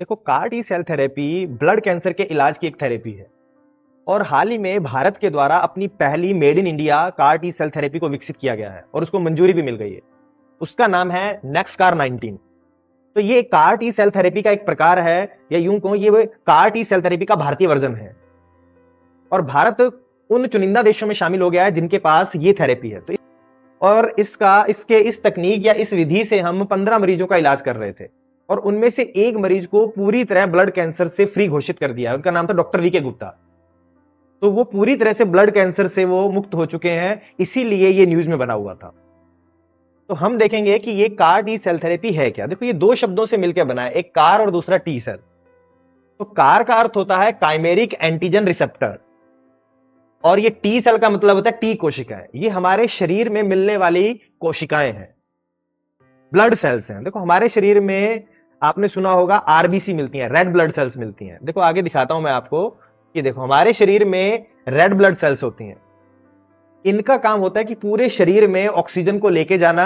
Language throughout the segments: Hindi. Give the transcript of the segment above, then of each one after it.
देखो, CAR T cell therapy blood cancer के इलाज की एक थेरेपी है और हाल ही में भारत के द्वारा अपनी पहली made in India CAR T cell therapy को विकसित किया गया है और उसको मंजूरी भी मिल गई है। उसका नाम है नेक्सकार 19। तो ये कार टी सेल थेरेपी का एक प्रकार है, या यूं कहूं ये कार टी सेल थेरेपी का भारतीय वर्जन है और भारत उन चुनिंदा देशों में शामिल हो गया है जिनके पास ये थेरेपी है। तो और इसके इस तकनीक या इस विधि से हम 15 मरीजों का इलाज कर रहे थे और उनमें से एक मरीज को पूरी तरह ब्लड कैंसर से फ्री घोषित कर दिया। उनका नाम था डॉक्टर वी के गुप्ता। तो वो पूरी तरह से ब्लड कैंसर से वो मुक्त हो चुके हैं, इसीलिए ये न्यूज में बना हुआ था। तो हम देखेंगे कि ये कार टी सेल थेरेपी है क्या। देखो, ये दो शब्दों से मिलकर बना है, एक कार और दूसरा टी सेल। तो कार का अर्थ होता है काइमेरिक एंटीजन रिसेप्टर और ये टी सेल का मतलब होता है टी कोशिकाएं। ये हमारे शरीर में मिलने वाली कोशिकाएं हैं, ब्लड सेल्स हैं। देखो, हमारे शरीर में आपने सुना होगा आरबीसी मिलती हैं, रेड ब्लड सेल्स मिलती हैं। देखो आगे दिखाता हूं मैं आपको कि देखो हमारे शरीर में रेड ब्लड सेल्स होती हैं। इनका काम होता है कि पूरे शरीर में ऑक्सीजन को लेके जाना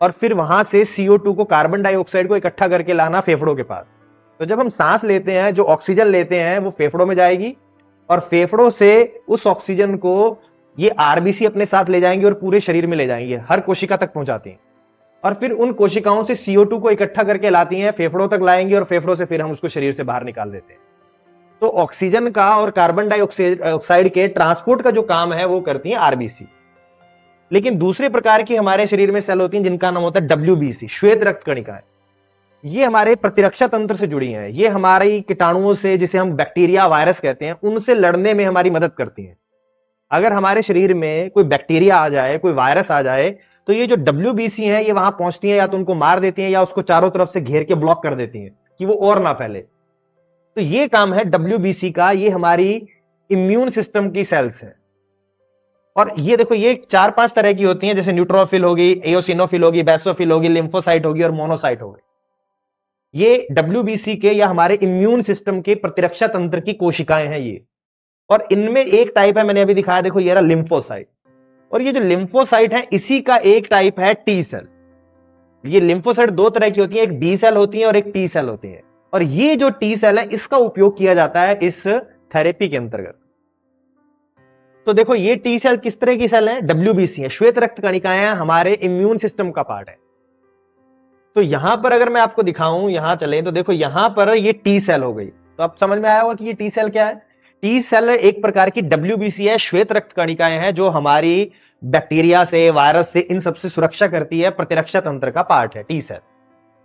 और फिर वहां से CO2 को, कार्बन डाइऑक्साइड को इकट्ठा करके लाना फेफड़ों के पास। तो जब हम सांस लेते हैं, जो ऑक्सीजन लेते हैं वो फेफड़ों में जाएगी और फेफड़ों से उस ऑक्सीजन को ये आरबीसी अपने साथ ले जाएंगे और पूरे शरीर में ले जाएंगे, हर कोशिका तक पहुंचाती हैं और फिर उन कोशिकाओं से CO2 को इकट्ठा करके लाती हैं, फेफड़ों तक लाएंगे और फेफड़ों से फिर हम उसको शरीर से बाहर निकाल देते हैं। तो ऑक्सीजन का और कार्बन डाइऑक्साइड के ट्रांसपोर्ट का जो काम है वो करती है आरबीसी। लेकिन दूसरे प्रकार की हमारे शरीर में सेल होती हैं जिनका नाम होता है WBC, श्वेत रक्त कणिकाएं। ये हमारे प्रतिरक्षा तंत्र से जुड़ी हैं। ये हमारी कीटाणुओं से, जिसे हम बैक्टीरिया वायरस कहते हैं, उनसे लड़ने में हमारी मदद करती हैं। अगर हमारे शरीर में कोई बैक्टीरिया आ जाए, कोई वायरस आ जाए, तो ये जो WBC है ये वहां पहुंचती है, या तो उनको मार देती है या उसको चारों तरफ से घेर के ब्लॉक कर देती है कि वो और ना फैले। तो ये काम है WBC का। ये हमारी इम्यून सिस्टम की सेल्स है और ये देखो, ये 4-5 तरह की होती हैं, जैसे न्यूट्रोफिल होगी, एओसिनोफिल होगी, बेसोफिल होगी, लिम्फोसाइट होगी और मोनोसाइट होगी। ये WBC के या हमारे इम्यून सिस्टम के प्रतिरक्षा तंत्र की कोशिकाएं हैं ये। और इनमें एक टाइप है, मैंने अभी दिखाया, देखो ये रहा लिम्फोसाइट। और ये जो लिम्फोसाइट है इसी का एक टाइप है टी सेल। ये लिम्फोसाइट दो तरह की होती है, एक बी सेल होती है और एक टी सेल होती है। और ये जो टी सेल है इसका उपयोग किया जाता है इस थेरेपी के अंतर्गत। तो देखो, ये टी सेल किस तरह की सेल है? WBC है, श्वेत रक्त कणिकाएं, हमारे इम्यून सिस्टम का पार्ट है। तो यहां पर अगर मैं आपको दिखाऊं, यहां चले तो देखो यहां पर ये टी सेल हो गई। तो अब समझ में आया होगा कि ये टी सेल क्या है। टी सेल एक प्रकार की WBC है, श्वेत रक्त कणिकाएं हैं, जो हमारी बैक्टीरिया से, वायरस से, इन सबसे सुरक्षा करती है, प्रतिरक्षा तंत्र का पार्ट है टी सेल।